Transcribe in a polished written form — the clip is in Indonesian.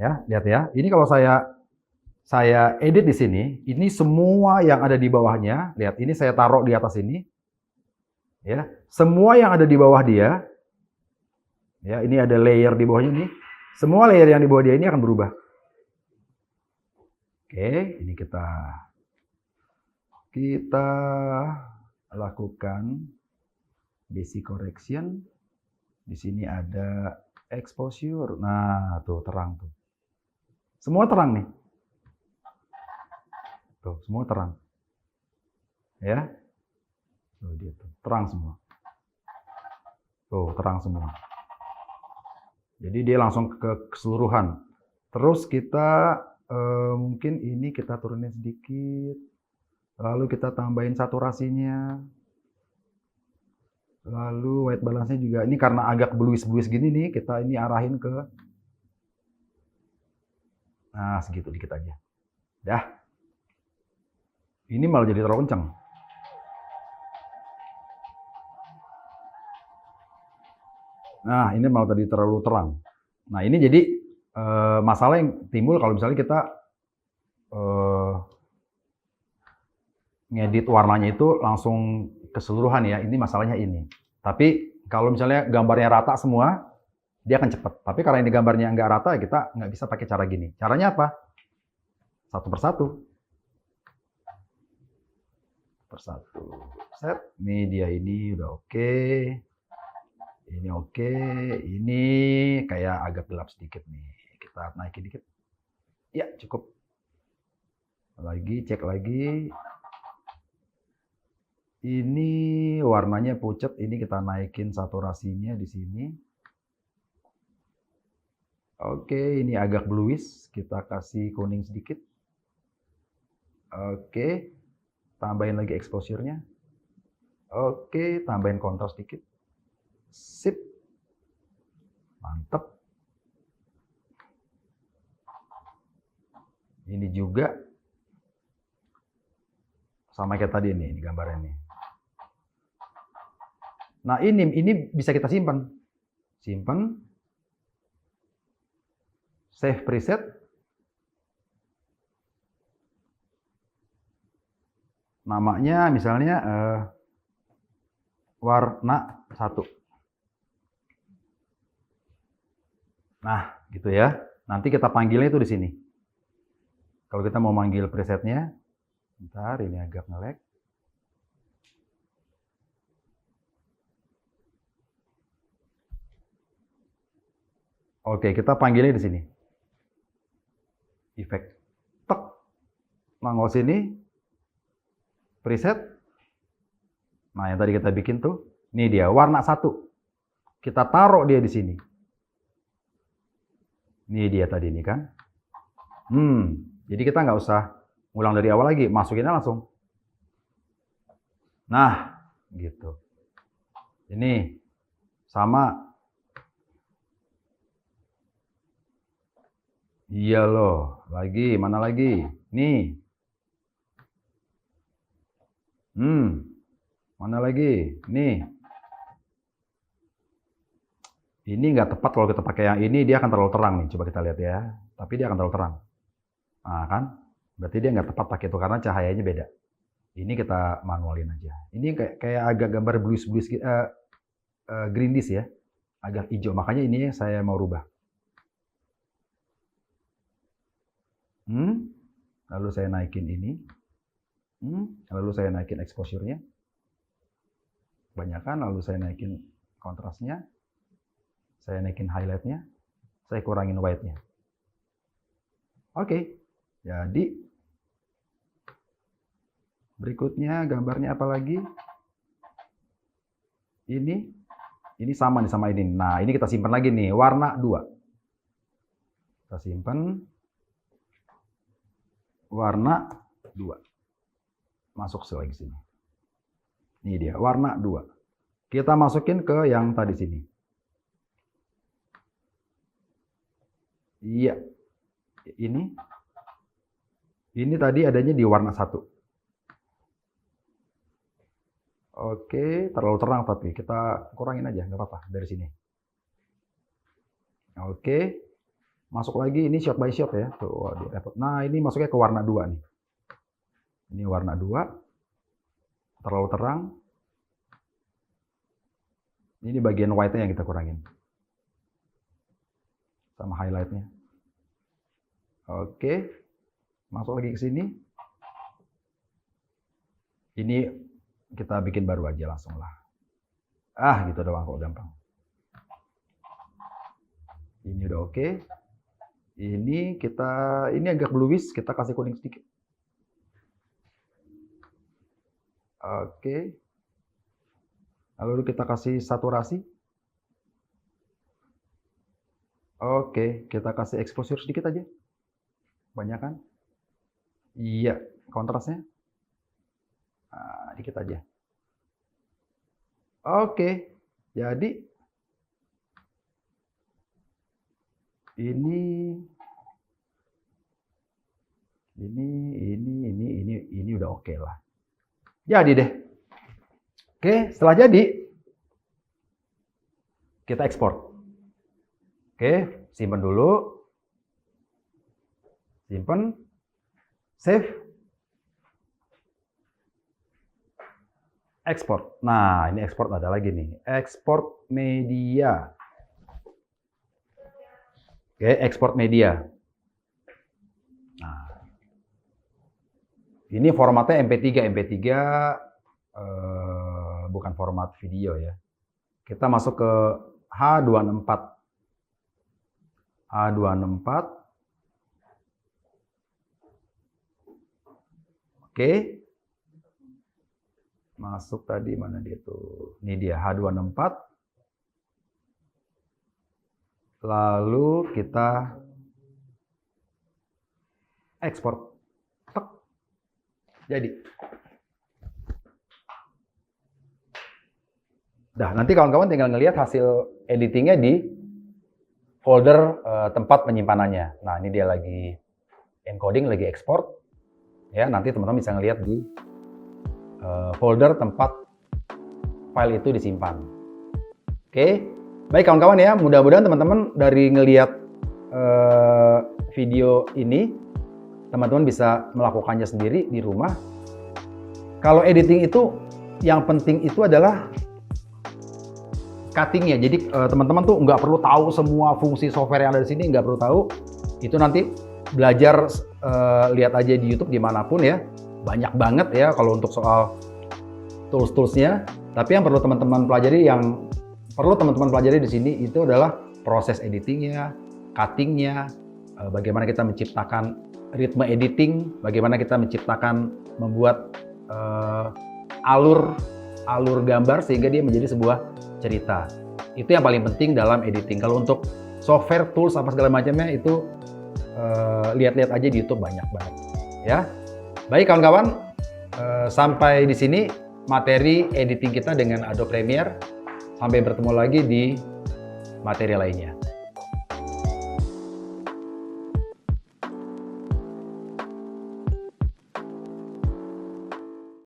Ya, lihat ya. Ini kalau saya edit di sini, ini semua yang ada di bawahnya, lihat ini saya taruh di atas ini, ya. Semua yang ada di bawah dia, ya, ini ada layer di bawahnya nih. Semua layer yang di bawah dia ini akan berubah. Oke, ini kita lakukan basic correction. Di sini ada exposure. Nah, tuh terang tuh. Semua terang nih. Tuh, semua terang. Ya. Tuh dia tuh, terang semua. Tuh, terang semua. Jadi dia langsung ke keseluruhan. Terus kita mungkin ini kita turunin sedikit. Lalu kita tambahin saturasinya. Lalu white balance-nya juga. Ini karena agak bluish-bluish gini nih, kita ini arahin ke. Nah, segitu dikit aja. Dah. Ini malah jadi terlalu kencang. Nah, ini malah tadi terlalu terang. Nah, ini jadi masalah yang timbul kalau misalnya kita ngedit warnanya itu langsung keseluruhan ya. Ini masalahnya ini. Tapi kalau misalnya gambarnya rata semua, dia akan cepat. Tapi karena ini gambarnya nggak rata, kita nggak bisa pakai cara gini. Caranya apa? Satu persatu. Persatu. Set. Ini dia ini udah oke. Ini oke. Ini kayak agak gelap sedikit nih. Kita naikin dikit. Ya, cukup. Lagi, cek lagi. Ini warnanya pucat. Ini kita naikin saturasinya di sini. Oke, ini agak bluish. Kita kasih kuning sedikit. Oke. Tambahin lagi exposure-nya. Oke, tambahin kontras sedikit. Sip. Mantap. Ini juga sama kayak tadi nih, gambarnya nih. Nah, ini bisa kita simpan. Simpan. Save preset. Namanya misalnya warna 1. Nah, gitu ya. Nanti kita panggilnya itu di sini. Kalau kita mau manggil presetnya, bentar ini agak nge-lag. Oke, kita panggilnya di sini. Efek. Tek. Nongol sini. Preset. Nah, yang tadi kita bikin tuh. Ini dia, warna 1. Kita taruh dia di sini. Ini dia tadi ini kan. Jadi kita nggak usah ngulang dari awal lagi. Masukinnya langsung. Nah, gitu. Ini sama. Iya loh. Lagi, mana lagi? Nih. Mana lagi? Nih. Ini nggak tepat kalau kita pakai yang ini, dia akan terlalu terang nih. Coba kita lihat ya. Tapi dia akan terlalu terang. Nah kan? Berarti dia nggak tepat pakai itu karena cahayanya beda. Ini kita manualin aja. Ini kayak agak gambar bluish-bluish greenish ya. Agak hijau. Makanya ini saya mau rubah. Lalu saya naikin ini. Lalu saya naikin exposure-nya. Banyakan. Lalu saya naikin kontrasnya. Saya naikin highlight-nya. Saya kurangin white-nya. Oke. Jadi berikutnya gambarnya apa lagi? Ini sama nih sama ini. Nah, ini kita simpan lagi nih, warna 2. Kita simpan warna 2. Masuk lagi sini. Ini dia, warna 2. Kita masukin ke yang tadi sini. Iya. Ini tadi adanya di warna 1. Oke, terlalu terang tapi kita kurangin aja, nggak apa-apa dari sini. Oke, Masuk lagi, ini shot by shot ya. Tuh, waduh, repot. Nah, ini masuknya ke warna 2 nih. Ini warna 2. Terlalu terang. Ini bagian white-nya yang kita kurangin. Sama highlight-nya. Oke. Masuk lagi ke sini. Ini kita bikin baru aja langsung lah. Gitu doang kok, gampang. Ini udah oke. Ini agak bluish, kita kasih kuning sedikit. Oke. Lalu kita kasih saturasi. Oke, kita kasih exposure sedikit aja. Banyak kan? Iya, kontrasnya. Nah, dikit aja. Oke, jadi ini udah oke lah. Jadi deh. Oke, setelah jadi kita ekspor. Oke, simpan dulu. Simpan. Save. Ekspor. Nah, ini ekspor ada lagi nih. Ekspor media. Oke, ekspor media. Nah, ini formatnya MP3. MP3 bukan format video ya. Kita masuk ke H264. H264. Oke. Masuk tadi, mana dia tuh? Ini dia, H264. Lalu kita ekspor. Tek. Jadi. Nah, nanti kawan-kawan tinggal ngelihat hasil editingnya di folder tempat penyimpanannya. Nah, ini dia lagi encoding, lagi ekspor. Ya, nanti teman-teman bisa ngelihat di folder tempat file itu disimpan. Oke, baik kawan-kawan ya, mudah-mudahan teman-teman dari ngelihat video ini, teman-teman bisa melakukannya sendiri di rumah. Kalau editing itu, yang penting itu adalah cuttingnya. Jadi teman-teman tuh nggak perlu tahu semua fungsi software yang ada di sini, nggak perlu tahu. Itu nanti belajar, lihat aja di YouTube dimanapun ya. Banyak banget ya kalau untuk soal tools-toolsnya. Tapi yang perlu teman-teman pelajari, di sini itu adalah proses editingnya, cuttingnya, bagaimana kita menciptakan ritme editing, bagaimana kita membuat alur gambar sehingga dia menjadi sebuah cerita. Itu yang paling penting dalam editing. Kalau untuk software, tools, apa segala macamnya itu lihat-lihat aja di YouTube, banyak banget ya. Baik kawan-kawan, sampai di sini materi editing kita dengan Adobe Premiere. Sampai bertemu lagi di materi lainnya.